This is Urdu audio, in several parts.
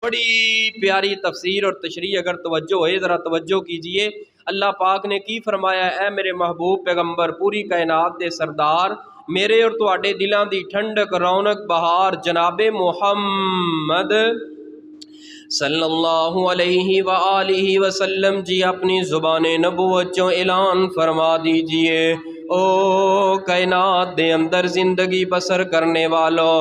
بڑی پیاری تفسیر اور تشریح اگر توجہ ہے ذرا توجہ کیجئے۔ اللہ پاک نے کی فرمایا، اے میرے محبوب پیغمبر پوری کائنات دے سردار، میرے اور تواڈے دلاں دی ٹھنڈک رونق بہار جناب محمد صلی اللہ علیہ وآلہ وسلم جی اپنی زبان نبوت چوں اعلان فرما دیجئے۔ او کائنات دے اندر زندگی بسر کرنے والو،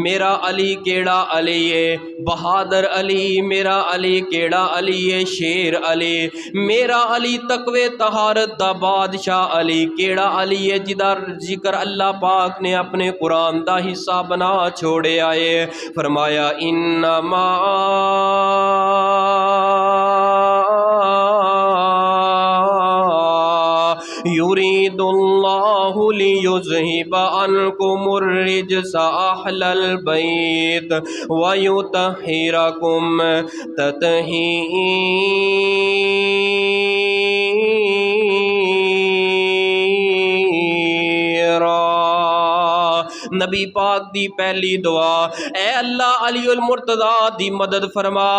میرا علی کیڑا علی ہے؟ بہادر علی میرا علی کیڑا علی ہے؟ شیر علی میرا علی تقوی طہارت دا بادشاہ علی کیڑا علی ہے جدا ذکر اللہ پاک نے اپنے قرآن دا حصہ بنا چھوڑے آئے۔ فرمایا انما یرید اللہ لیذہب عنکم الرجس اہل البیت ویطہرکم تطہیرا۔ نبی پاک دی پہلی دعا، اے اللہ علی المرتضیٰ دی مدد فرما۔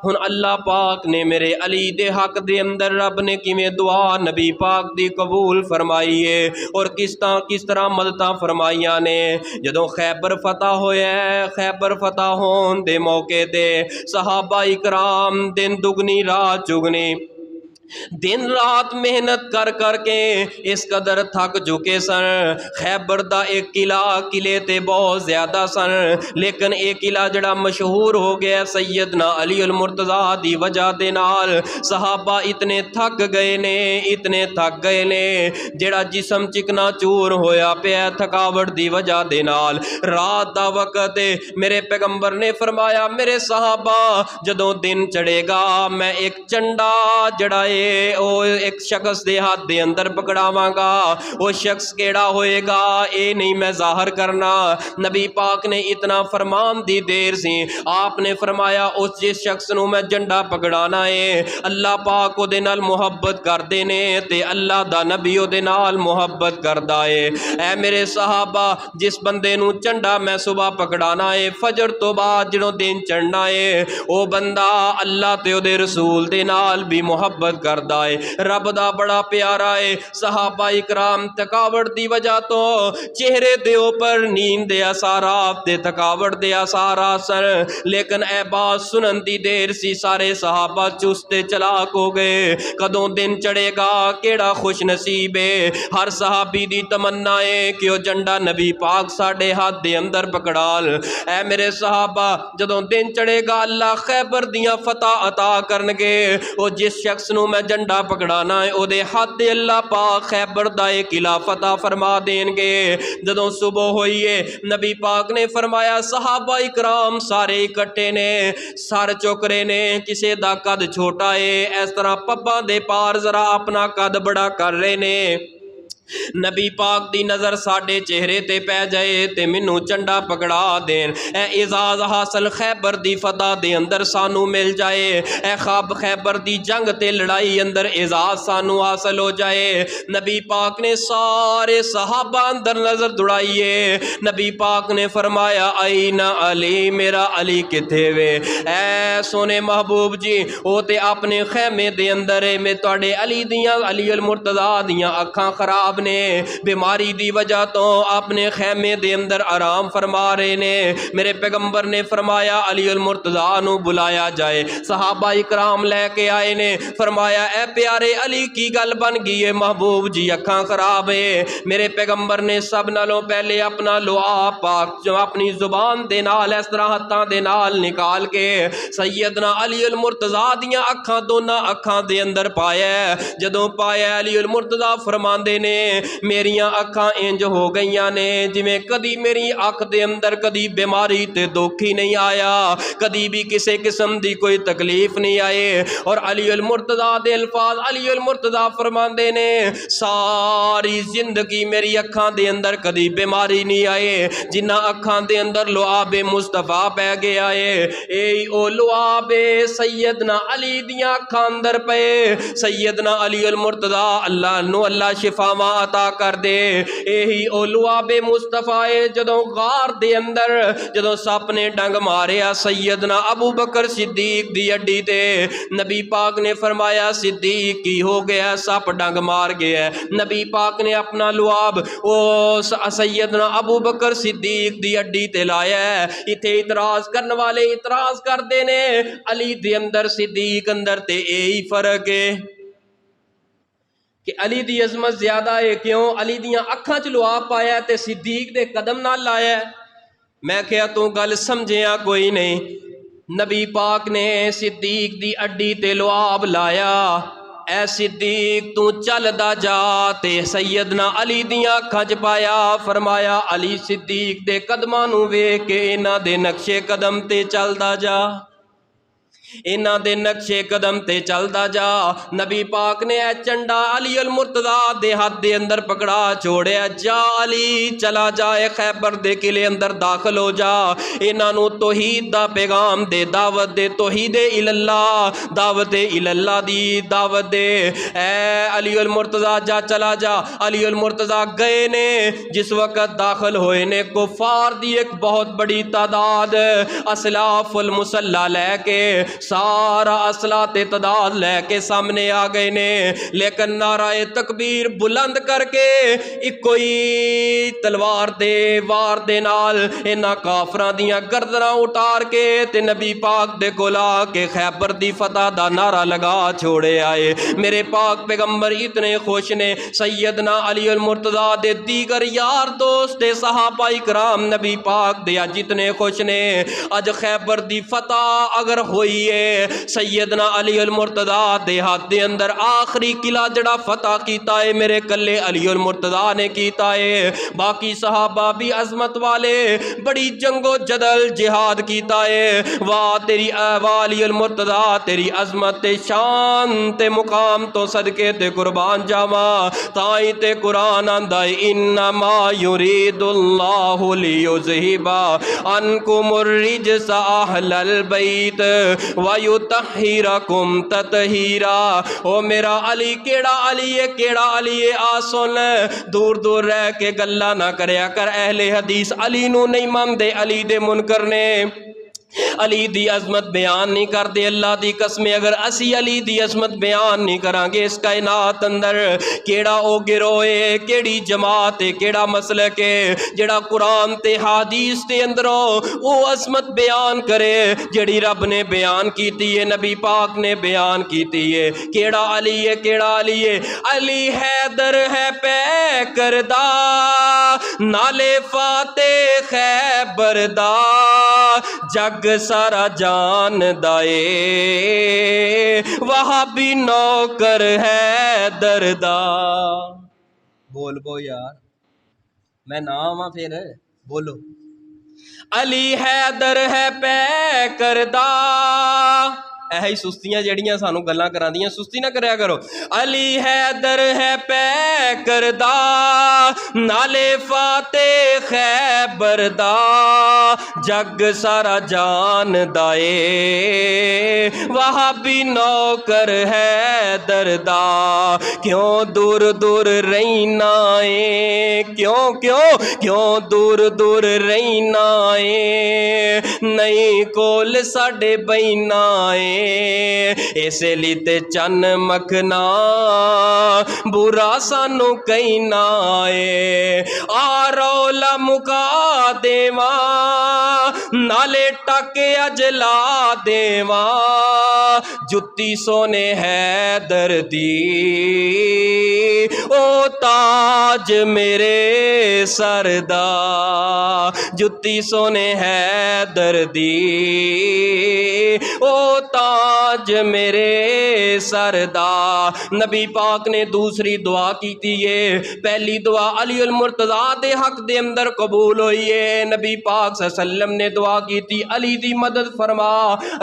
ہن اللہ پاک نے میرے علی دے حق دے اندر رب نے کیویں دعا نبی پاک دی قبول فرمائیے اور کس طرح مدداں فرمائیاں نے۔ جدوں خیبر فتح ہویا ہے، خیبر فتح ہون دے موقع تے صحابہ اکرام دن دگنی رات چگنی دن رات محنت کر کر کے اس قدر تھک چکے سن۔ خیبر دا ایک قلعے تے بہت زیادہ سن، لیکن ایک قلعہ جڑا مشہور ہو گیا سیدنا علی المرتضیٰ دی وجہ دے نال صحابہ اتنے تھک گئے نے جڑا جسم چکنا چور ہویا پیا تھکاوٹ دی وجہ دے نال۔ رات دا وقت میرے پیغمبر نے فرمایا میرے صحابہ جدوں دن چڑھے گا میں ایک چنڈا جڑا او ایک شخص دے ہاتھ دے اندر پکڑاواں گا، وہ شخص کیڑا ہوئے گا اے نہیں میں ظاہر کرنا۔ نبی پاک نے اتنا فرمان دی دیر سی، آپ نے فرمایا اس جس شخص نو میں جنڈا پکڑانا ہے اللہ پاک او دے نال محبت کر دے نے تے اللہ دا نبی او دے نال محبت کردا ہے۔ اے میرے صحابہ جس بندے نو چنڈا میں صبح پکڑانا ہے فجر تو بعد جڑوں دن چڑھنا ہے او بندہ اللہ تے او دے رسول دے نال بھی محبت کردا ہے، رب دا بڑا پیارا ہے۔ صحابہ اکرام تھکاوٹ دی وجہ تو چہرے دے اوپر نیند دے اثرات تے تھکاوٹ دے اثرات سن، لیکن اے بات سنن دی دیر سی سارے صحابہ چست چلاک ہو گئے۔ کدوں دن چڑھے گا کیڑا خوش نصیب ہے، ہر صحابی دی تمنا ہے کہ وہ جنڈا نبی پاک ساڈے ہاتھ دے اندر پکڑال۔ اے میرے صحابہ جدوں دن چڑھے گا اللہ خیبر دیاں فتح عطا کرنگے، وہ جس شخص نو میں جنڈا پکڑانا ہے او دے ہاتھ دے اللہ پاک خیبر دا ایک قلعہ فتح فرما دین گے۔ جدوں صبح ہوئی ہے نبی پاک نے فرمایا صحابہ اکرام سارے اکٹھے نے، سر چکرے نے، کسے دا قد چھوٹا ہے اس طرح پباں دے پار ذرا اپنا قد بڑا کر رہے نے۔ نبی پاک دی نظر ساڈے چہرے تے پہ جائے تے منو چنڈا پکڑا دین، اے اعزاز حاصل خیبر دی فتح دے اندر سانو مل جائے، اے خواب خیبر دی جنگ تے لڑائی اندر اعزاز سانو حاصل ہو جائے۔ نبی پاک نے سارے صحابہ اندر نظر دوڑائیے، نبی پاک نے فرمایا آئین علی میرا علی کتھے وے؟ اے سونے محبوب جی او تے اپنے خیمے دے اندر ہے، میں تواڈے علی دیاں علی المرتضیٰ دیاں اکھاں خراب نے بیماری دی وجہ تو اپنے خیمے دے اندر آرام فرما رہے نے۔ میرے پیغمبر نے فرمایا علی المرتضیٰ نو بلایا جائے، صحابہ اکرام لے کے آئے نے، فرمایا اے پیارے علی کی گل بن گئی ہے محبوب جی اکھاں خراب ہے۔ میرے پیغمبر نے سب نالوں پہلے اپنا لعاب پاک جو اپنی زبان دے نال اس طرح ہتھاں دے نال نکال کے سیدنا علی المرتضیٰ دیاں اکھاں دوناں اکھاں دے اندر پایا، جدوں پایا علی المرتضیٰ فرماندے نے میریاں اکھاں انج ہو گئیاں نے جویں کدی میری اکھ دے اندر کدی بیماری تے دکھ ہی نہیں آیا، کدی بھی کسے قسم دی کوئی تکلیف نہیں آئے۔ اور علی المرتضیٰ دے الفاظ علی المرتضیٰ فرماندے نے ساری زندگی میری اکھاں دے اندر کدی بیماری نہیں آئے، جنہ اکھاں دے اندر لعاب مصطفیٰ پہ گیا ہے اے او لعاب سیدنا علی دیاں اکھاں اندر پے۔ سیدنا علی المرتضیٰ اللہ نو اللہ شفاواں عطا کر دے۔ یہی او لعاب مصطفیٰ جدوں غار دے اندر جدوں سپ نے ڈنگ ماریا سیدنا ابو بکر صدیق دی اڈی تے، نبی پاک نے فرمایا صدیق کی ہو گیا؟ سپ ڈنگ مار گیا ہے۔ نبی پاک نے اپنا لعاب سیدنا ابو بکر صدیق دی اڈی تے لایا ہے۔ اتھے اعتراض کرن والے اعتراض کردے نے علی دے اندر صدیق اندر تے یہی فرق ہے کہ علی دی عظمت زیادہ ہے۔ کیوں؟ علی دیاں اکھاں چ لعاب پایا تے صدیق دے قدم نال لایا ہے۔ میں کہیا تو گل سمجھیا کوئی نہیں۔ نبی پاک نے صدیق دی اڈی تے لعاب لایا، اے صدیق تو چل دا جا تے سیدنا علی دیاں اکھاں چ پایا۔ فرمایا علی صدیق دے قدماں نو ویکھ کے انہاں دے نقشے قدم تے چل دا جا، انہاں دے نقشے قدم تے چلدا جا۔ نبی پاک نے اے چنڈا علی المرتضیٰ دے ہاتھ دے اندر پکڑا چھوڑیا، جا علی چلا جائے خیبر دے قلعے اندر داخل ہو جا، انہاں نو توحید دا پیغام دے، دعوت دے، توحید الاللہ، دعوت الاللہ دی دعوت دے۔ اے علی المرتضیٰ جا چلا جا۔ علی المرتضیٰ گئے نے، جس وقت داخل ہوئے نے کفار دی ایک بہت بڑی تعداد اسلاف المسلح لے کے، سارا اسلحہ تے تعداد لے کے سامنے آ گئے نے، لیکن نعرہ تکبیر بلند کر کے کوئی تلوار دے وار دے نال انہاں کافراں دیاں گردناں اٹار کے تے نبی پاک دے کول آ کے خیبر دی فتح دا نعرہ لگا چھوڑے آئے۔ میرے پاک پیغمبر اتنے خوش نے، سیدنا علی المرتضیٰ دے دیگر یار دوست دے صحابہ کرام نبی پاک دے اج اتنے خوش نے۔ اج خیبر دی فتح اگر ہوئی ہے، سیدنا علی المرتضیٰ دے ہاتھ دے اندر آخری قلعہ جڑا فتح کیتا ہے میرے کلے علی المرتضیٰ نے کیتا ہے۔ باقی صحابہ بھی عظمت والے بڑی جنگ و جدل جہاد کیتا ہے۔ واہ تیری واہ علی المرتضیٰ تیری عظمت تے شان تے مقام تو صدقے تے قربان جاواں، تائیں تے قرآن آندا ہے انما یرید اللہ لیذہب عنکم الرجس اہل البیت وَيُطَهِّرَكُمْ تَطْهِيرًا۔ او میرا علی کیڑا علی ہے، کیڑا علی ہے؟ آ سن، دور دور رہ کے گلا نہ کریا کر۔ اہل حدیث علی نو نہیں ماندے، علی دے منکر نے، علی دی عظمت بیان نہیں کر دے۔ اللہ دی قسم اگر اسی علی دی عظمت بیان نہیں کران گے اس کائنات اندر، کیڑا او گروہ ہے، کیڑی جماعت ہے، کیڑا مسلک ہے جڑا قرآن تے حدیث دے اندروں او عظمت بیان کرے جڑی رب نے بیان کیتی ہے، نبی پاک نے بیان کیتی ہے؟ کیڑا علی ہے، کیڑا علی ہے؟ علی حیدر ہے پے کردہ نالے فاتح خیبر دا، جگ سارا جان دائے وہاں بھی نوکر ہے دردا۔ بول بو یار، میں نام ہاں پھر بولو۔ علی حیدر ہے پے کردہ، ایہی سستیاں جڑیاں سانو گلاں کراندیاں، سستی نہ کریا کرو۔ علی حیدر ہے پے کردہ نالے فاتح خیبر دا، جگ سارا جان دائے وہاں بھی نوکر ہے دردا۔ کیوں دور دور رہنا ہے، کیوں کیوں کیوں دور دور رہنا ہے، نہیں کول ساڈے بہنا ہے، اسے لی تے چن مکھنا برا سانو کہنا ہے۔ آ رولا مکا دیواں نالے ٹاکے اجلا دیواں، جتی سونے ہے دردی او تاج میرے سردا، جتی سونے ہے دردی او تاج میرے سردا۔ نبی پاک نے دوسری دعا کیتی ہے، پہلی دعا علی المرتضیٰ دے حق دے اندر قبول ہوئی ہے۔ نبی پاک صلی اللہ علیہ وسلم نے دعا کیتی علی دی مدد فرما،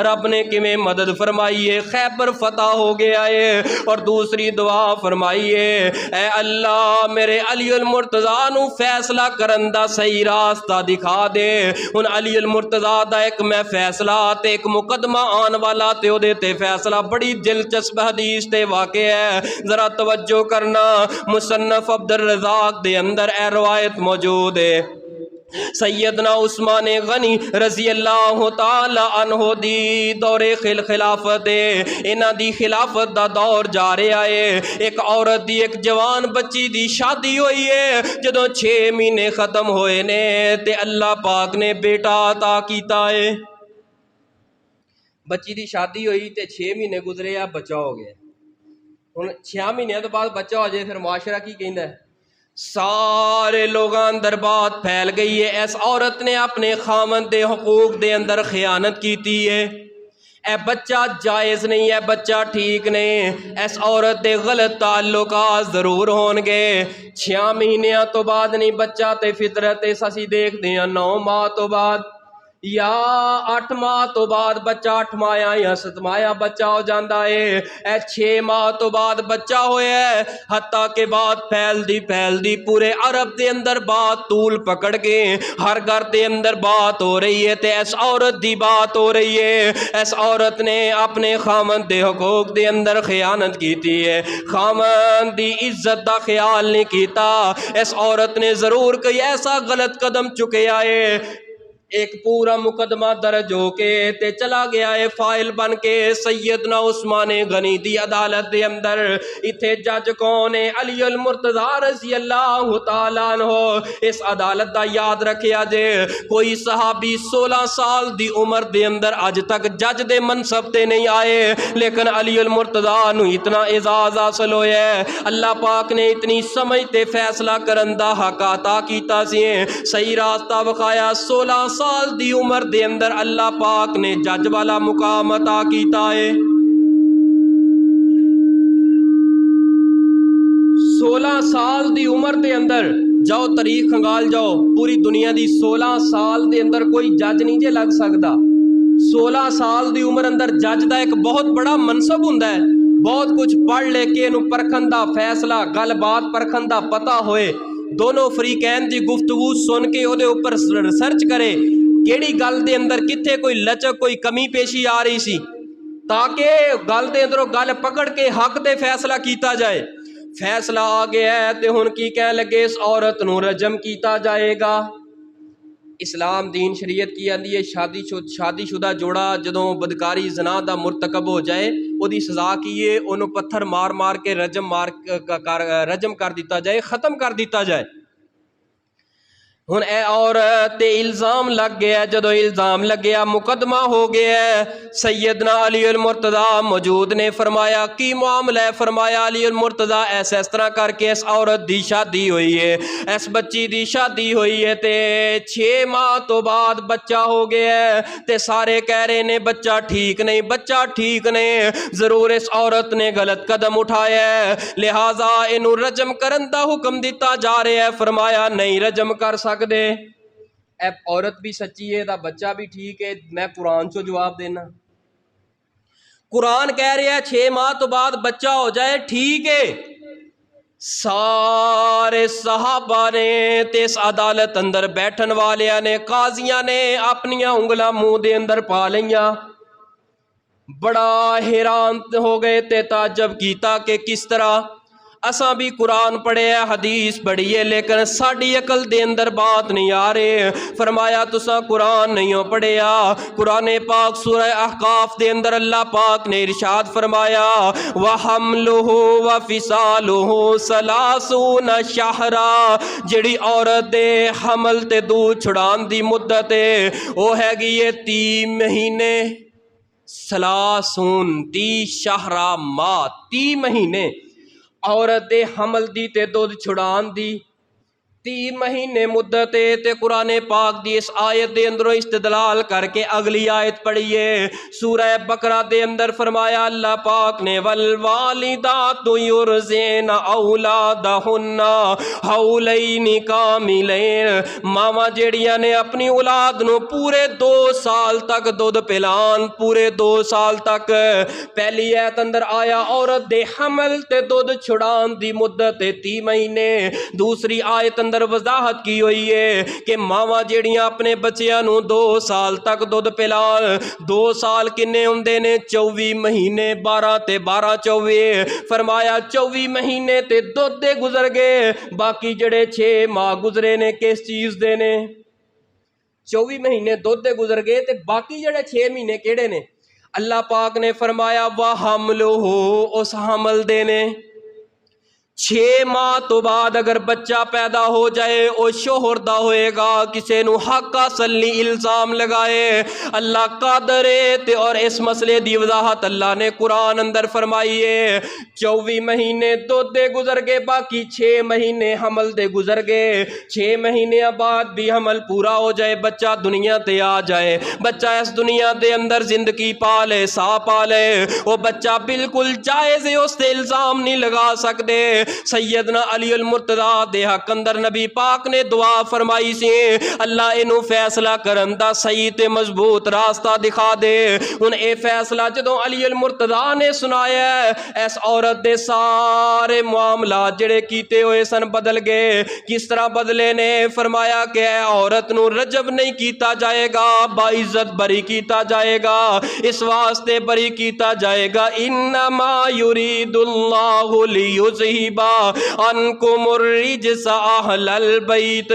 رب نے کیویں مدد فرمائی ہے؟ خیبر فتح ہو گیا ہے۔ اور دوسری دعا فرمائی ہے، اے اللہ میرے علی المرتضیٰ نو فیصلہ کرن دا صحیح راستہ دکھا دے۔ ہن علی المرتضیٰ دا ایک میں فیصلہ تے ایک مقدمہ آن والا تے او دے تے تے فیصلہ بڑی دلچسپ حدیث تے واقع ہے، ذرا توجہ کرنا۔ مصنف عبد الرزاق دے اندر اے روایت موجود ہے، سیدنا عثمان غنی رضی اللہ تعالی عنہ دی دور خلافت انہاں دی خلافت دا دور جا رہا ہے۔ ایک عورت دی ایک جوان بچی دی شادی ہوئی ہے، جدوں 6 مہینے ختم ہوئے نے تے اللہ پاک نے بیٹا عطا کیتا ہے۔ بچی دی شادی ہوئی تے 6 مہینے گزرے آ، بچہ ہو گیا۔ ہن 6 مہینے تو بعد بچہ ہو جائے پھر معاشرہ کی کہندا ہے؟ سارے لوگاں اندر بات پھیل گئی ہے اس عورت نے اپنے خاوند دے حقوق دے اندر خیانت کیتی ہے، اے بچہ جائز نہیں ہے، بچہ ٹھیک نہیں، اس عورت دے غلط تعلقات ضرور ہون گے۔ 6 مہینیاں تو بعد نہیں، بچہ تے فطرت اسی دیکھتے ہیں 9 ماہ تو بعد یا 8 ماہ تو بعد بچہ 8واں یا 7واں بچہ ہو جاندہ ہے۔ اے 6 ماہ تو بعد بچہ ہوئے ہے، حتیٰ کہ بات پھیل دی پورے عرب دے اندر بات طول پکڑ کے ہر گھر دے اندر بات ہو رہی ہے تے اس عورت دی بات ہو رہی ہے۔ اس عورت نے اپنے خامند دے حقوق دے اندر خیانت کیتی ہے، خامند دی عزت دا خیال نہیں کیتا، اس عورت نے ضرور کوئی ایسا غلط قدم چکیا ہے۔ ایک پورا مقدمہ درج ہو کے تے چلا گیا ہے فائل بن کے سیدنا عثمان غنی دی عدالت دے اندر۔ ایتھے جج کون ہے؟ علی المرتضی رضی اللہ تعالیٰ عنہ۔ اس عدالت دا یاد رکھیا جے، کوئی صحابی 16 سال دی عمر دے اندر اج تک جج دے منصب تے نہیں آئے، لیکن علی المرتضی نو اتنا اعزاز حاصل ہویا ہے، اللہ پاک نے اتنی سمجھ تے فیصلہ کرن دا حق عطا کیتا سی، صحیح راستہ بخایا۔ 16 سال دی عمر دے اندر اللہ پاک نے جج والا مقام عطا کیتا ہے۔ 16 سال دی عمر دے اندر جاؤ تاریخ کھنگال جاؤ، پوری دنیا دی 16 سال دے اندر کوئی جج نہیں جے لگ سکتا۔ 16 سال دی عمر اندر جج دا ایک بہت بڑا منصب ہوندا ہے، بہت کچھ پڑھ لے کے انہوں پرکھن دا فیصلہ گل بات پرکھن دا پتہ ہوئے، دونوں فریقین دی گفتگو سن کے او دے اوپر ریسرچ کرے کیڑی گل دے اندر کتھے کوئی لچک کوئی کمی پیشی آ رہی سی، تاکہ گل دے اندروں گل پکڑ کے حق دے فیصلہ کیتا جائے۔ فیصلہ آ گیا ہے تے ہن کی کہہ لگے اس عورت نو رجم کیتا جائے گا۔ اسلام دین شریعت کی آندی ہے شادی شدہ جوڑا جدوں بدکاری زنا دا مرتکب ہو جائے او دی سزا کیے انہوں پتھر مار مار کے رجم کر دیتا جائے، ختم کر دیتا جائے۔ ہن اے عورت تے الزام لگ گیا، جدو الزام لگ گیا مقدمہ ہو گیا ہے، سیدنا علی المرتضی موجود نے فرمایا کی معاملہ ہے؟ فرمایا علی المرتضی ایسا اس طرح کر کے اس عورت دی شادی ہوئی ہے، اس بچی دی شادی ہوئی ہے تے 6 ماہ تو بعد بچہ ہو گیا ہے تے سارے کہہ رہے نے بچہ ٹھیک نہیں، بچہ ٹھیک نہیں، ضرور اس عورت نے غلط قدم اٹھایا ہے، لہٰذا انہوں رجم کرن دا حکم دیتا جا رہا ہے۔ فرمایا نہیں رجم کر سکتے۔ اے عورت بھی سچی ہے، دا بچہ بھی ٹھیک ہے، میں قرآن چو جواب دینا۔ قرآن کہہ رہا ہے 6 ماہ تو بعد بچہ ہو جائے ٹھیک ہے۔ سارے صحابہ نے تے اس عدالت اندر بیٹھن والیاں نے قاضیاں نے اپنیاں انگلاں منہ دے اندر پا لیاں، بڑا حیران ہو گئے تے تعجب کیتا کہ کس طرح اساں بھی قرآن پڑھے ہے حدیث پڑھی ہے لیکن ساڑی عقل دے اندر بات نہیں آ رہے۔ فرمایا تساں قرآن نہیں ہو پڑھیا، قرآن پاک سورہ احقاف دے اندر اللہ پاک نے ارشاد فرمایا وَحَمْلُهُ وَفِصَالُهُ 30 شَهْرًا، جڑی عورت دے حمل تے دودھ چھڑان دی مدت ہے وہ ہے گی یہ 3 مہینے، 30 شهرًا ماہ 3 مہینے عورت دے حمل دی تے دودھ چھڑان دی 3 مہینے مدت ہے تے قرآن پاک دی اس آیت دے اندروں استدلال کر کے اگلی آیت پڑھیے سورہ بقرہ دے اندر فرمایا اللہ پاک نے والوالدات یرضعن اولادہن حولین کاملین، ماما جیڑیاں نے اپنی اولاد نو پورے 2 سال تک دودھ پلان، پورے 2 سال تک۔ پہلی آیت اندر آیا عورت دے حمل تے دودھ چھڑان دی مدت 30 مہینے، دوسری آیت اندر وضاحت کی ہوئی ہے کہ ماواں جیڑیاں اپنے بچیاں نو 2 سال تک دودھ پلان، 2 سال کنے ہوندے نے 24 مہینے 12 تے 12 24، فرمایا 24 مہینے تے دودھ دے گزر گئے، باقی جڑے 6 ماہ گزرے نے کس چیز دے نے؟ 24 مہینے دودھ دے گزر گئے تے باقی جڑے 6 مہینے کیڑے نے؟ اللہ پاک نے فرمایا وَحَمْلُهُ، اس حمل دینے 6 ماہ تو بعد اگر بچہ پیدا ہو جائے او شوہر دا ہوئے گا، کسے نو حق اصل نہیں الزام لگائے، اللہ قادر ہے تے اور اس مسئلے دی وضاحت اللہ نے قرآن اندر فرمائی ہے۔ 24 مہینے دودھ دے گزر گئے، باقی 6 مہینے حمل دے گزر گئے، 6 مہینے بعد بھی حمل پورا ہو جائے، بچہ دنیا تے آ جائے، بچہ اس دنیا دے اندر زندگی پالے سا پالے، وہ بچہ بالکل جائز ہے، اس تے الزام نہیں لگا سکتے۔ سیدنا علی المرتضیٰ دے حق اندر نبی پاک نے دعا فرمائی سی، اللہ انہوں فیصلہ کرن دا صحیح تے مضبوط راستہ دکھا دے۔ ان اے فیصلہ جدوں علی المرتضیٰ نے سنایا ہے، اس عورت دے سارے معاملات جڑے کیتے ہوئے سن بدل گئے۔ کس طرح بدلے نے؟ فرمایا کہ اے عورت نو رجب نہیں کیتا جائے گا، باعزت بری کیتا جائے گا، اس واسطے بری کیتا جائے گا انما یرید اللہ لیذہب عنکم الرجس اہل البیت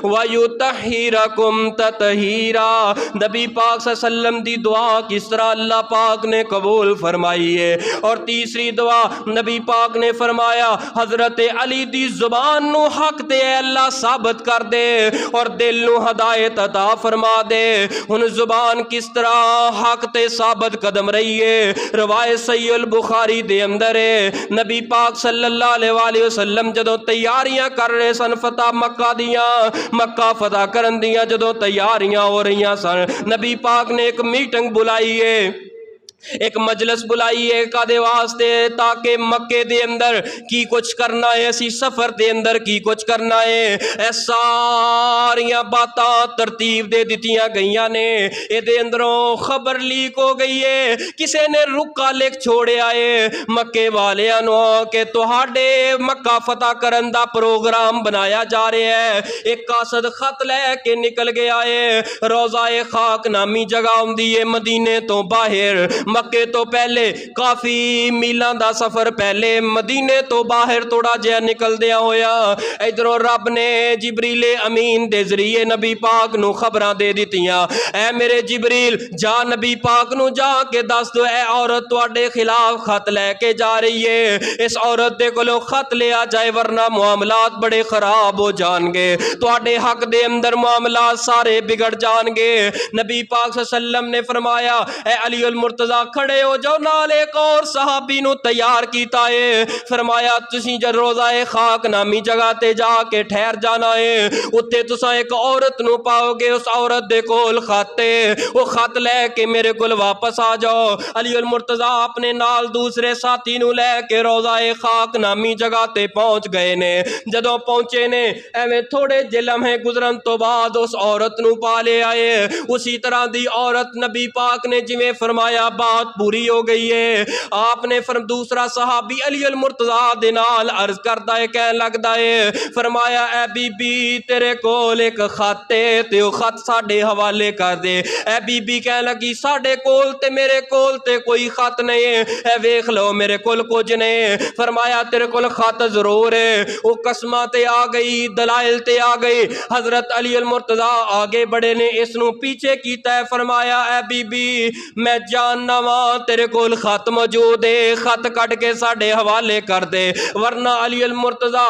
ویطہرکم تطہیرا۔ نبی پاک صلی اللہ علیہ وسلم دی دعا کس طرح اللہ پاک نے قبول فرمائی ہے۔ اور تیسری دعا نبی پاک نے فرمایا حضرت علی دی زبان نو حق تے اے اللہ ثابت کر دے اور دل نو ہدایت عطا فرما دے۔ ان زبان کس طرح حق تے ثابت قدم رہی ہے، روایت صحیح البخاری دے اندر ہے، نبی پاک صلی اللہ علیہ وآلہ وسلم جدوں تیاریاں کر رہے سن فتح مکہ دیاں، مکہ فتح کرن دیاں جدوں تیاریاں ہو رہیاں سن، نبی پاک نے ایک میٹنگ بلائی ہے، ایک مجلس بلائی ہے کادے واسطے؟ تاکہ مکے دے اندر کی کچھ کرنا ہے، اسی سفر دے اندر کی کچھ کرنا ہے، اے ساریاں باتاں ترتیب دے دیتیاں گئیاں نے، اے دے اندروں خبر لیک ہو گئی ہے، کسے نے رکا لکھ چھوڑے آئے مکے والے انو کہ تہاڈے مکہ فتح کرن دا پروگرام بنایا جا رہے ہے۔ ایک قاصد خط لے کے نکل گیا ہے، روضہ خاک نامی جگہ ہوندی ہے مدینے تو باہر، مکے تو پہلے کافی میلاں دا سفر پہلے، مدینے تو باہر تھوڑا جہا نکل دیا ہویا، ادھروں رب نے جبریل امین دے ذریعے نبی پاک نو خبراں دے دیتیاں، اے میرے جبریل جا نبی پاک نو جا کے دس دو اے عورت تواڈے خلاف خط لے کے جا رہی ہے، اس عورت دے کولوں خط لیا جائے ورنہ معاملات بڑے خراب ہو جان گے، تواڈے حق دے اندر معاملات سارے بگڑ جان گے۔ نبی پاک صلی اللہ علیہ وسلم نے فرمایا اے علی المرتضیٰ کھڑے ہو جاؤ، نال ایک اور صحابی نو تیار کیتا ہے، فرمایا تسی جب روضہ خاک نامی جگہ تے جا کے ٹھہر جانا ہے، اتھے تساں ایک عورت نو پاؤ گے، اس عورت دے کول خط ہے، وہ خط لے کے میرے کول واپس آ جاؤ۔ علی المرتضیٰ اپنے نال دوسرے ساتھی نو لے کے روضہ خاک نامی جگہ تے پہنچ گئے نے، جدوں پہنچے نے ایویں تھوڑے جے لمحے گزرن تو بعد اس عورت نو پا لے آئے، اسی طرح دی عورت نبی پاک نے جویں فرمایا بات پوری ہو گئی ہے۔ آپ نے دوسرا صحابی علی المرتضیٰ دے نال عرض کردا ہے، کہنے لگدا ہے، فرمایا اے بی بی تیرے کول ایک خط ہے تے او خط ساڈے حوالے کر دے۔ اے بی بی کہنے لگی ساڈے کول تے میرے کول تے کوئی خط نہیں ہے، اے ویکھ لو میرے کول کچھ نہیں۔ فرمایا تیرے کول خط ضرور ہے، وہ قسماں تے آ گئی، دلائل تے آ گئی۔ حضرت علی المرتضیٰ آگے بڑے نے اس نو پیچھے کیتا ہے، فرمایا اے بی بی میں جاننا وا تیرے کول خط موجود ہے، خط کٹ کے ساڈے حوالے کر دے ورنہ علی المرتضیٰ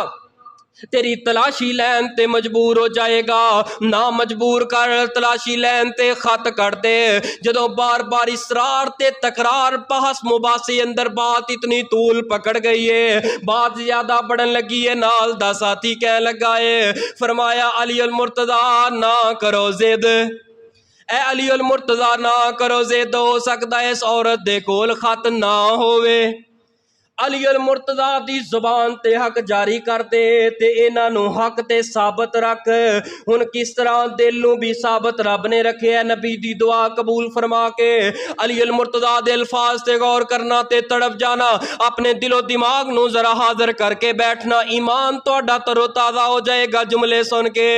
تیری تلاشی لین تے مجبور ہو جائے گا، نہ مجبور کر، تلاشی لین تے خط کر دے۔ جدوں بار بار اصرار تے تکرار بحث مباحثے اندر بات اتنی طول پکڑ گئی ہے، بات زیادہ بڑھن لگی ہے، نال دا ساتھی کہنے لگا ہے، فرمایا علی المرتضیٰ نہ کرو ضد، اے علی المرتضیٰ نہ کرو ضد، ہو سکتا ہے اس عورت دے کول خط نہ ہوئے۔ علی المرتضی دی زبان تے حق جاری کر دے تے انہاں نو حق تے ثابت رکھ. ہن کس طرح دل نو بھی ثابت رب نے رکھے ہے نبی دی دعا قبول فرما کے. علی المرتضی دے الفاظ تے غور کرنا تے تڑپ جانا, اپنے دل و دماغ نو ذرا حاضر کر کے بیٹھنا, ایمان تہاڈا تر و تازہ ہو جائے گا جملے سن کے.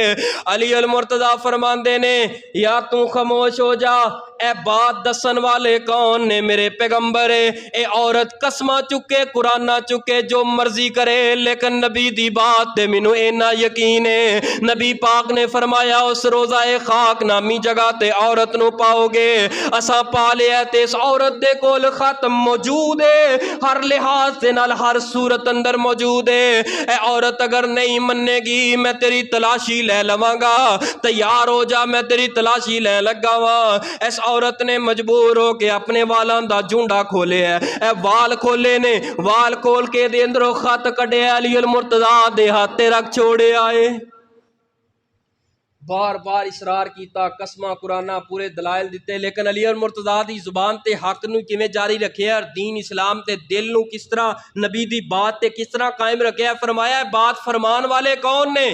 علی المرتضی فرماندے نے یا تو خاموش ہو جا, اے بات دسن والے کون نے؟ میرے پیغمبر. اے عورت قسمہ چکے قرآن نہ چکے جو مرضی کرے, لیکن نبی دی بات تے مینوں اینا یقین ہے. نبی پاک نے فرمایا اس روزہ خاک نامی جگہ تے عورت نو پاؤ گے. اساں پا لیا تے اس عورت دے کول خط موجود ہے, ہر لحاظ دے نال ہر صورت اندر موجود ہے. اے عورت اگر نہیں مننے گی میں تیری تلاشی لے لواں گا, تیار ہو جا میں تیری تلاشی لے لگا وا. اس عورت نے مجبور ہو کے اپنے والاں دا جھنڈا کھولے ہے. اے وال کھولے نے, وال کھول کے دے اندروں خط کڈے علی المرتضی دے ہاتھ رکھ چھوڑے آئے. بار بار اصرار کیتا, قسمہ قرآنہ پورے دلائل دیتے, لیکن علی المرتضی دی زبان تے حق نو کیویں جاری رکھے اور دین اسلام تے دل نو کس طرح نبی دی بات تے کس طرح قائم رکھے. فرمایا بات فرمان والے کون نے؟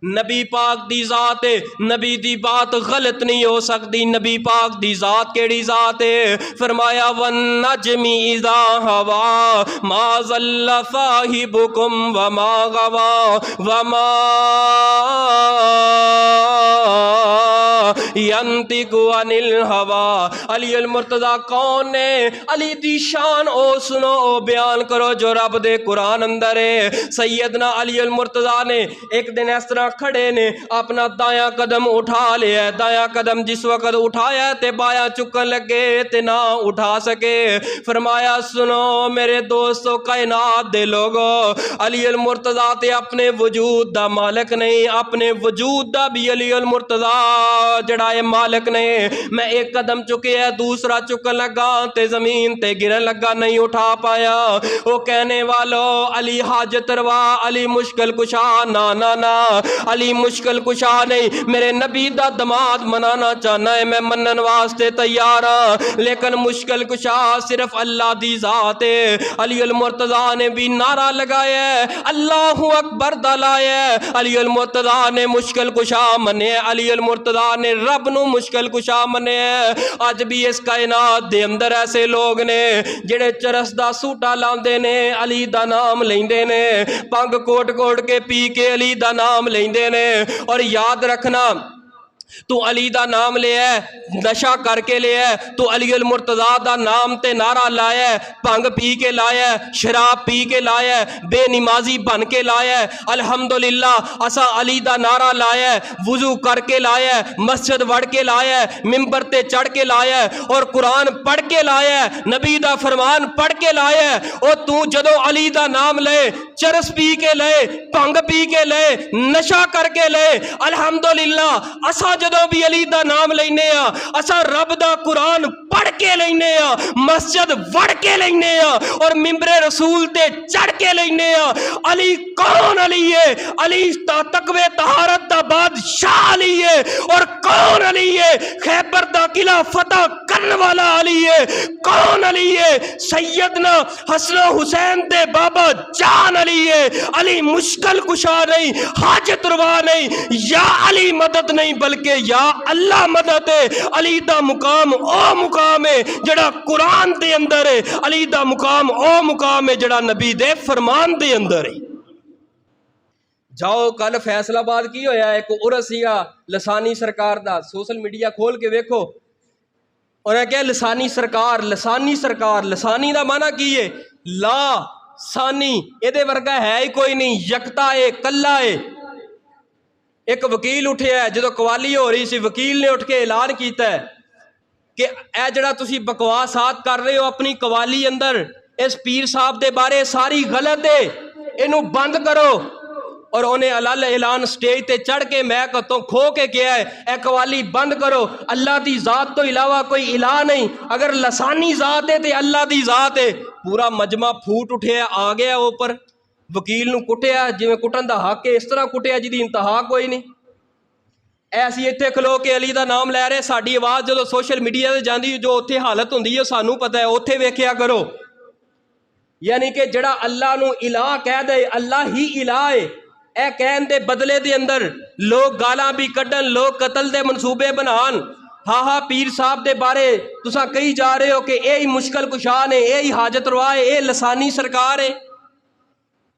نبی پاک دی ذات ہے. نبی دی بات غلط نہیں ہو سکتی. نبی پاک دی ذات کیڑی ذات ہے؟ فرمایا والنجم اذا ہوا ما ضل صاحبکم وما غوا وما ینطق عن الہوا. علی المرتضی کون ہے؟ علی دی شان او سنو او بیان کرو جو رب دے قرآن اندر ہے. سیدنا علی المرتضی نے ایک دن اس طرح کھڑے نے, اپنا دایاں قدم اٹھا لیا. دایاں قدم جس وقت اٹھایا تے بایاں چکن لگے تے نہ اٹھا سکے. فرمایا سنو میرے دوستو کائنات دے لوگو, علی المرتضی تے اپنے وجود دا مالک نہیں, اپنے وجود دا بھی علی المرتضی جڑا ہے مالک نہیں. میں ایک قدم چکے ہے دوسرا چکن لگا تے زمین تے گرن لگا, نہیں اٹھا پایا. وہ کہنے والو علی حاجت روا, علی مشکل کشا, نا نا نا علی مشکل کشا نہیں. میرے نبی دا دماد منانا چاہنا ہے, میں منن واسطے تیار ہاں, لیکن مشکل کشا صرف اللہ دی ذات ہے. علی المرتضی نے بھی نعرہ لگایا ہے, اللہ اکبر دلایا ہے. علی المرتضی نے مشکل کشا منے, علی المرتضی نے رب نو مشکل کشا منے. اج بھی اس کائنات دے اندر ایسے لوگ نے جڑے چرس دا سوٹا لاندے نے, علی دا نام لیندے نے, پنگ کوٹ کوٹ کے پی کے علی دا نام لیندے نے. اور یاد رکھنا تو علی دا نام لے ہے, نشہ کر کے لے ہے, تو علی المرتضی دا نام تے نعرہ لایا ہے, پنگ پی کے لایا ہے, شراب پی کے لایا ہے, بے نمازی بن کے لایا ہے. الحمدللہ اسا علی دا نعرہ لایا ہے, وضو کر کے لایا ہے, مسجد وڑ کے لایا ہے, ممبر تے چڑھ کے لایا ہے, اور قرآن پڑھ کے لایا ہے, نبی دا فرمان پڑھ کے لایا ہے. اور تو جدو علی دا نام لے, چرس پی کے لے, پنگ پی کے لے, نشہ کر کے لے, الحمدللہ اسا جدو بھی علی دا نام لینے آ, اسا رب دا قرآن پڑھ کے لینے آ, مسجد وڑ کے لینے آ, اور ممبر رسول تے چڑھ کے لینے آ. علی کون علی ہے؟ علی تقوی طہارت دا بادشاہ علی ہے. اور کون علی ہے؟ خیبر دا قلعہ فتح کرنے والا علی ہے. کون علی ہے؟ سیدنا حسن و حسین دے بابا جان علی ہے. علی مشکل کشا نہیں, حاجت روا نہیں, یا علی مدد نہیں بلکہ یا اللہ مدد ہے. علی دا مقام او مقام ہے جڑا قرآن دے اندر ہے. علی دا مقام او مقام ہے جڑا نبی دے فرمان دے اندر ہے. جاؤ کل فیصل آباد کی ہویا ہے, ایک عرس سیگا لسانی سرکار دا, سوشل میڈیا کھول کے ویکھو. اور ہے کہ لسانی سرکار, لسانی سرکار, لسانی دا معنی کی ہے؟ لا سانی, ایدے ورگا ہے ہی کوئی نہیں, یکتا ہے, کلا ہے. ایک وکیل اٹھیا ہے, جدو قوالی ہو رہی سی وکیل نے اٹھ کے اعلان کیتا ہے کہ اے جڑا تسی بکواسات کر رہے ہو اپنی قوالی اندر, اس پیر صاحب دے بارے ساری غلط ہے, انہوں بند کرو. اور انہیں علال اعلان سٹیج تے چڑھ کے میک تو کھو کے کیا ہے, اے قوالی بند کرو, اللہ دی ذات تو علاوہ کوئی الہ نہیں. اگر لسانی ذات ہے تے اللہ دی ذات ہے. پورا مجمع پھوٹ اٹھیا, آ گیا اوپر, وکیل نو کٹیا جویں کٹن دا حق ہے, اس طرح کٹیا جی دی انتہا کوئی نہیں. ایسی اتنے کھلو کے علی دا نام لے رہے, ساڈی آواز جدو سوشل میڈیا تے جاندی جو اتنے حالت ہوندی ہے سانوں پتہ ہے, اتنے ویکھیا کرو. یعنی کہ جڑا اللہ نو الہ کہہ دے اللہ ہی الہ ہے، اے کہن دے بدلے دے اندر لوگ گالاں بھی کڈن، لوگ قتل دے منصوبے بنان۔ ہاں پیر صاحب دے بارے تساں کہی جا رہے ہو کہ اے ہی مشکل کشا نے، اے ہی حاجت روا ہے، اے لسانی سرکار ہے۔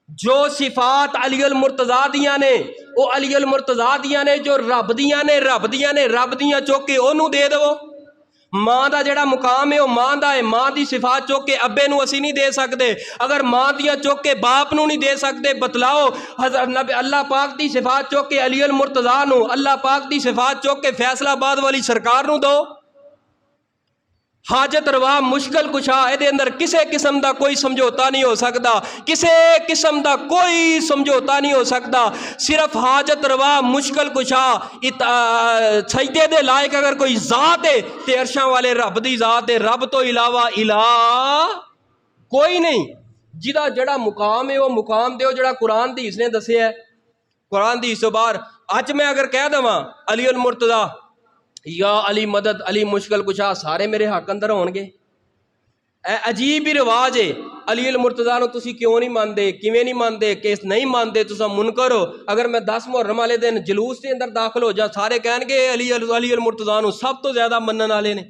جو صفات علی المرتضیٰ دیاں نے وہ علی المرتضیٰ دیاں نے، جو رب دیاں نے رب دیاں نے، رب دیاں چوک کے انہوں دے دو۔ ماں دا جڑا مقام ہے وہ ماں دا ہے، ماں دی صفات چوک کے ابے نو اسی نہیں دے سکتے، اگر ماں دیاں چوک کے باپ نو نہیں دے سکتے بتلاؤ حضرت نبی اللہ پاک دی صفات چوک کے علی المرتضیٰ نو، اللہ پاک دی صفات چوک کے فیصلہ آباد والی سرکار نو دو۔ حاجت روا مشکل کشا دے اندر کسے قسم دا کوئی سمجھوتا نہیں ہو سکتا، کسے قسم دا کوئی سمجھوتا نہیں ہو سکتا، صرف حاجت روا مشکل کشا سجدے دے لائق اگر کوئی ذات ہے تے عرشاں والے رب دی ذات ہے، رب تو علاوہ الہ کوئی نہیں۔ جدا جڑا مقام ہے وہ مقام دیو جڑا قرآن دی اس نے دسے ہے، قرآن دی اس بار اج میں اگر کہہ دواں علی المرتضیٰ یا علی مدد علی مشکل کشا سارے میرے حق اندر ہون گے۔ اے عجیب ہی رواج ہے، علی المرتضیٰ نو تسی کیوں نہیں مانتے، کیویں نہیں مانتے، کہ نہیں مانتے تساں منکر ہو۔ اگر میں 10 محرم والے دن جلوس کے اندر داخل ہو جا سارے کہن گے علی المرتضیٰ نو سب تو زیادہ منن والے نے،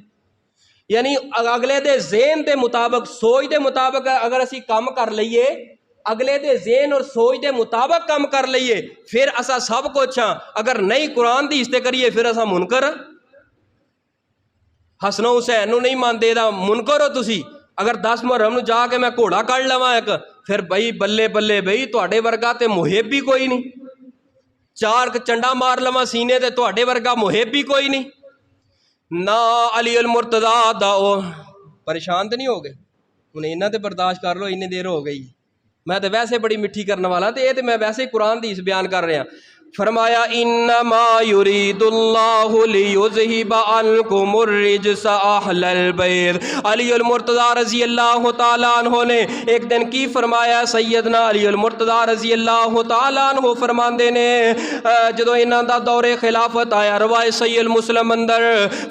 یعنی اگلے دے ذہن دے مطابق سوچ دے مطابق اگر اسی کام کر لئیے، اگلے دے ذہن اور سوچ دے مطابق کام کر لئیے پھر اسا سب کچھ ہاں، اگر نہیں قرآن دی استے کریے پھر اسا منکر۔ حسن و حسین نو نہیں مانتے دا منکر ہو تسی۔ اگر 10 محرم نو جا کے میں گھوڑا کڑ لواں ایک پھر بھائی بلے بلے بھائی تواڈے ورگا تے محب بھی کوئی نہیں، 4 چنڈا مار لواں سینے تے تواڈے ورگا محب بھی کوئی نہیں۔ نا علی المرتضیٰ دا او پریشان تے نہیں ہو گئے انہیں انہاں تے برداشت کر لو، اتنی دیر ہو گئی، میں تے ویسے بڑی مٹھی کرنے والا تے یہ تے میں ویسے قرآن دی اس بیان کر رہا۔ فرمایا انما یرید اللہ لیذہب عنکم الرجس اہل البیت۔ علی المرتضیٰ رضی اللہ تعالیٰ عنہ نے ایک دن کی فرمایا، سیدنا علی المرتضیٰ رضی اللہ تعالیٰ عنہ فرماندے نے جدو انہاں دا دور خلافت آیا روایت صحیح المسلم اندر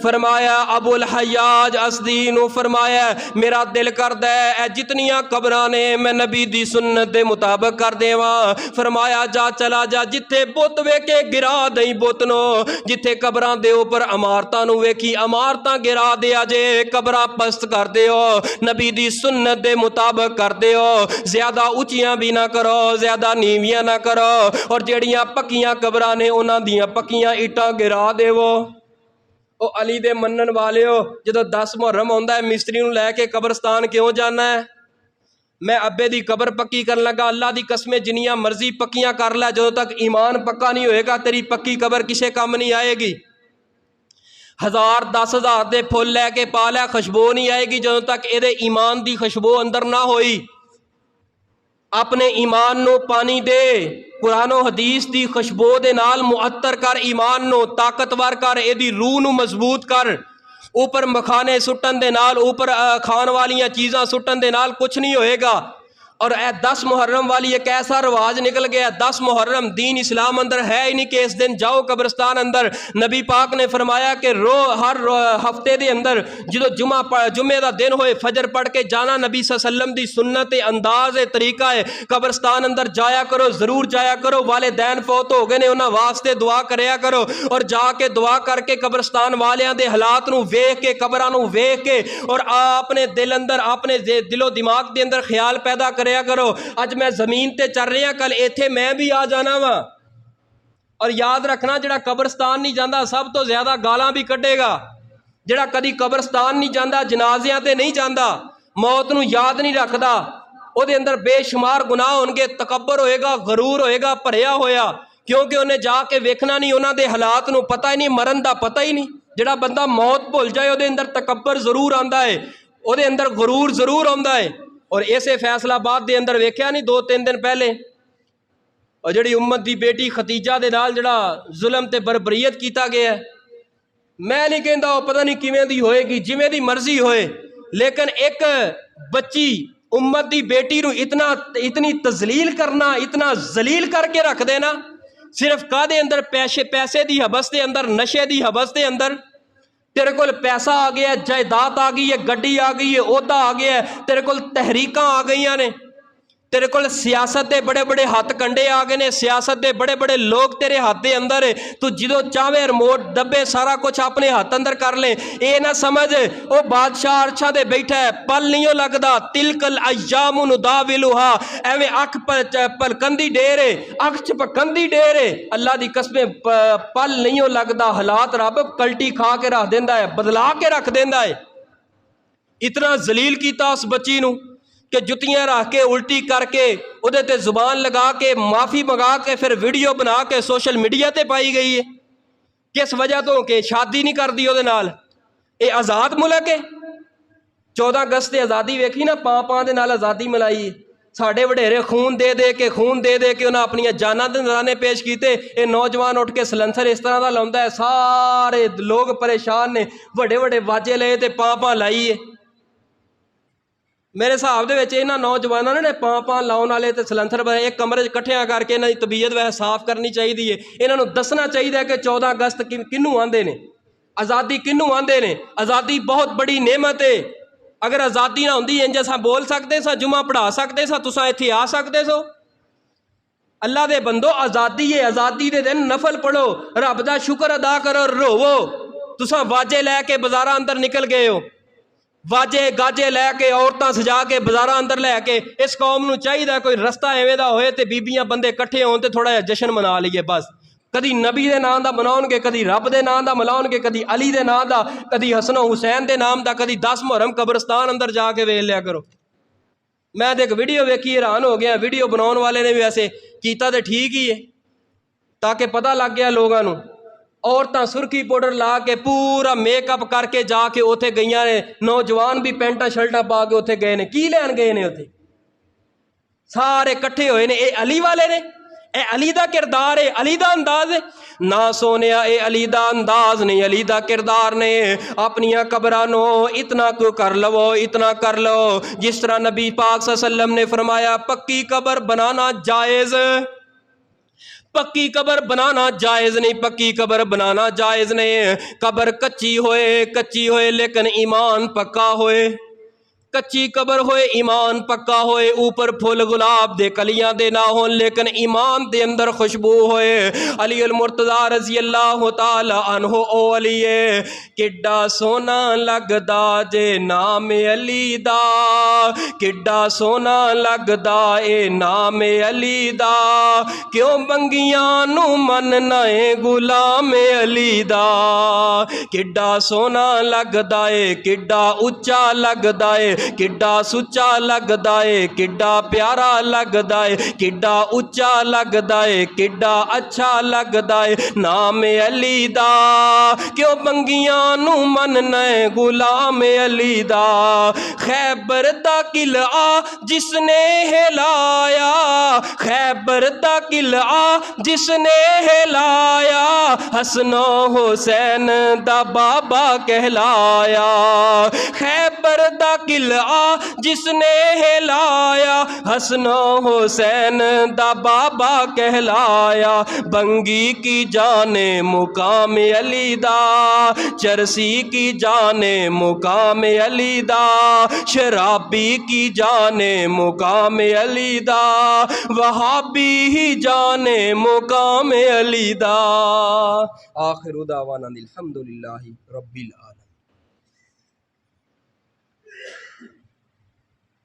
فرمایا ابو الحیاج اسدی نو فرمایا میرا دل کردا ہے جتنیاں قبراں نے میں نبی دی سنت دے مطابق کر دیواں۔ فرمایا جا چلا جا جتھے بت ویکے گرا دئی بت نو، جتھے قبراں دے اوپر عمارتاں نو ویکھی عمارتاں گرا دیا جے، قبراں پست کر دیو، نبی دی سنت دے مطابق کر دیو، زیادہ اونچیاں بھی نہ کرو زیادہ نیویاں نہ کرو، اور جیڑیاں پکیاں قبراں نے انہاں دیاں پکیاں اٹاں گرا دیو۔ او علی دے منن والے ہو جدو 10 محرم ہوندا ہے مستری نو لے کے قبرستان کیوں جانا ہے؟ میں ابے دی قبر پکی کرن لگا، اللہ دی قسمیں جنیاں مرضی پکیاں کر لے، جدو تک ایمان پکا نہیں ہوئے گا تیری پکی قبر کسے کام نہیں آئے گی۔ 1000 10,000 دے پھول لے کے پا لے خوشبو نہیں آئے گی جدو تک اے دے ایمان دی خوشبو اندر نہ ہوئی۔ اپنے ایمان نو پانی دے، قرآن و حدیث دی خوشبو دے نال معطر کر، ایمان نو طاقتور کر، اے دی روح نو مضبوط کر۔ اوپر مکھانے سٹن دے نال، اوپر کھان والیاں چیزاں سٹن دے نال کچھ نہیں ہوئے گا۔ اور اے 10 محرم والی ایک ایسا رواج نکل گیا، 10 محرم دین اسلام اندر ہے ہی نہیں کہ اس دن جاؤ قبرستان اندر۔ نبی پاک نے فرمایا کہ ہر ہفتے دے اندر جدو جمعے دا دن ہوئے فجر پڑھ کے جانا، نبی صلی اللہ علیہ وسلم دی سنت انداز طریقہ ہے، قبرستان اندر جایا کرو، ضرور جایا کرو، والدین فوت ہو گئے نے انہاں واسطے دعا کریا کرو، اور جا کے دعا کر کے قبرستان والیاں دے حالات نو ویکھ کے قبراں نو ویکھ کے اور اپنے دل اندر اپنے دل و دماغ دے اندر خیال پیدا کریا کرو اج میں زمین تے چل رہا کل ایتھے میں بھی آ جانا وا۔ اور یاد رکھنا جڑا قبرستان نہیں جاندا سب تو زیادہ گالاں بھی کڈے گا، جڑا کدی قبرستان نہیں جاندا جنازیاں تے نہیں جاندا موت نو یاد نہیں رکھدا او دے اندر بے شمار گناہ ہون گے، تکبر ہوئے گا، غرور ہوئے گا بھریا ہویا، کیونکہ انہیں جا کے ویکھنا نہیں، انہاں دے حالات نو پتہ ہی نہیں، مرن دا پتہ ہی نہیں۔ جڑا بندہ موت بھول جائے او دے اندر تکبر ضرور آندا ہے، او دے اندر غرور ضرور آندا ہے۔ اور اسے فیصلہ آباد دے اندر ویکھیا نہیں 2-3 دن پہلے اور جڑی امت دی بیٹی ختیجہ دے نال جڑا ظلم تے بربریت کیتا گیا ہے، میں نہیں کہندا وہ پتہ نہیں کیویں دی ہوئے گی، جویں دی مرضی ہوئے، لیکن ایک بچی امت دی بیٹی نو اتنی تذلیل کرنا، اتنا ذلیل کر کے رکھ دینا صرف کا دے اندر پیسے دی حبس دے اندر، نشے دی حبس دے اندر۔ تیرے کول پیسہ آ گیا ہے، جائیداد آ گئی ہے، گڈی آ گئی ہے، عہدہ آ گیا ہے، تیرے کول تحریکاں آ گئی نے، تیرے کول سیاست دے بڑے بڑے ہاتھ کنڈے آ گئے نے، سیاست دے بڑے بڑے لوگ تیرے ہاتھ دے اندر ہے، تو جدو چاہے ریموٹ دبے سارا کچھ اپنے ہاتھ اندر کر لے، اے نہ سمجھ او بادشاہ ارچھا دے بیٹھا ہے، پل نہیں لگدا، تلک الایام نداولھا، ایویں اکھ پلکندی ڈیر ہے، اکھ چپکندی ڈیر ہے، اللہ دی قسمیں پل نہیں لگدا، حالات رب کلٹی کھا کے رکھ دیندا ہے، بدلا کے رکھ دیندا ہے۔ اتنا ذلیل کیتا اس بچی نو کہ جتیاں رکھ کے الٹی کر کے ادھے تے زبان لگا کے معافی منگا کے پھر ویڈیو بنا کے سوشل میڈیا تے پائی گئی ہے۔ کس وجہ تو کہ شادی نہیں کر دی ادھے نال، اے آزاد ملک ہے۔ 14 اگست تے آزادی ویکھی نا، پاں دے نال آزادی ملائی ہے، ساڈے وڈیرے خون دے دے کے انہاں اپنی جاناں دے نذرانے پیش کیتے، اے نوجوان اٹھ کے سلنسر اس طرح دا لاوندا ہے، سارے لوگ پریشان نے، وڈے وڈے واجے لے تے پاں لائی ہے۔ میرے حساب دے وچ انہاں نوجواناں نے پاں لاؤن والے تے سلنسر بنے ایک کمرے کٹھیاں کر کے انہاں دی طبیعت ویسے صاف کرنی چاہیے ہے، انہاں نوں دسنا چاہیے کہ 14 اگست کنوں آندے نے، آزادی کنوں آندے نے، آزادی بہت بڑی نعمت ہے۔ اگر آزادی نہ ہوندی انج اساں بول سکتے سا، جمعہ پڑھا سکتے سا، تساں ایتھے آ سکتے سو؟ اللہ دے بندو آزادی ہے، آزادی دے دن نفل پڑھو، رب دا شکر ادا کرو، روو۔ تساں واجے لے کے بازاراں اندر نکل گئے ہو، واجے گاجے لے کے عورتاں سجا کے بازاراں اندر لے کے، اس قوم نو چاہیے کوئی رستہ ایویں دا ہوئے تے بیبیاں بندے کٹھے ہون تے تھوڑا جہا جشن منا لیے بس۔ کدی نبی دے نام دا مناؤن گے، کدی رب دے نام دا مناؤن گے، کدی علی دے نام دا، کدی حسن و حسین دے نام دا، کدی 10 محرم قبرستان اندر جا کے ویکھ لیا کرو۔ میں ایک ویڈیو ویکھی حیران ہو گیا، ویڈیو بناؤن والے نے بھی ایسے کیتا تے ٹھیک ہی ہے، تاکہ پتہ لگ گیا لوگاں نو۔ عورتاں سرخی پاؤڈر لا کے پورا میک اپ کر کے جا کے اوتھے گئیاں نے، نوجوان بھی پینٹا شرٹاں پا کے اوتھے گئے نے، کی لین گئے نے اوتھے؟ سارے کٹھے ہوئے نے، اے علی والے نے، اے علی دا کردار ہے، علی دا انداز ہے؟ نہ سونیا، اے علی دا انداز نہیں، علی دا کردار نے۔ اپنیاں قبراں نو اتنا کو کر لو، اتنا کر لو جس طرح نبی پاک صلی اللہ علیہ وسلم نے فرمایا پکی قبر بنانا جائز، پکی قبر بنانا جائز نہیں، پکی قبر بنانا جائز نہیں۔ قبر کچی ہوئے لیکن ایمان پکا ہوئے، کچی قبر ہوئے ایمان پکا ہوئے، اوپر پھول گلاب دے کلیاں دے نہ ہون لیکن ایمان دے اندر خوشبو ہوئے۔ علی المرتضی رضی اللہ تعالی عنہ او علی کڈا سونا لگدا جے نام علی دا، کڈا سونا لگدا اے نام علی دا، کیوں بنگیاں نو مننا اے غلام علی دا، کڈا سونا لگدا اے، کڈا اچا لگدا اے، کڈا سچا لگدا اے، کڈا پیارا لگدا اے، کڈا اچا لگدا اے، کڈا اچھا لگدا اے نام علی دا، کیوں بنگیاں نو مننا اے غلام علی دا۔ خیبر دا قلعہ جس نے ہلایا، خیبر دا قلعہ جس نے ہلایا، حسن و حسین دا بابا کہلایا، خیبر دا قلعہ جس نے ہلایا، حسن و حسین دا بابا کہلایا، بنگی کی جانے مقام علی دا، چرسی کی جانے مقام علی دا، شرابی کی جانے مقام علی دا، وہابی ہی جانے مقام علی دا۔ آخر دعوانا الحمدللہ رب العالمین۔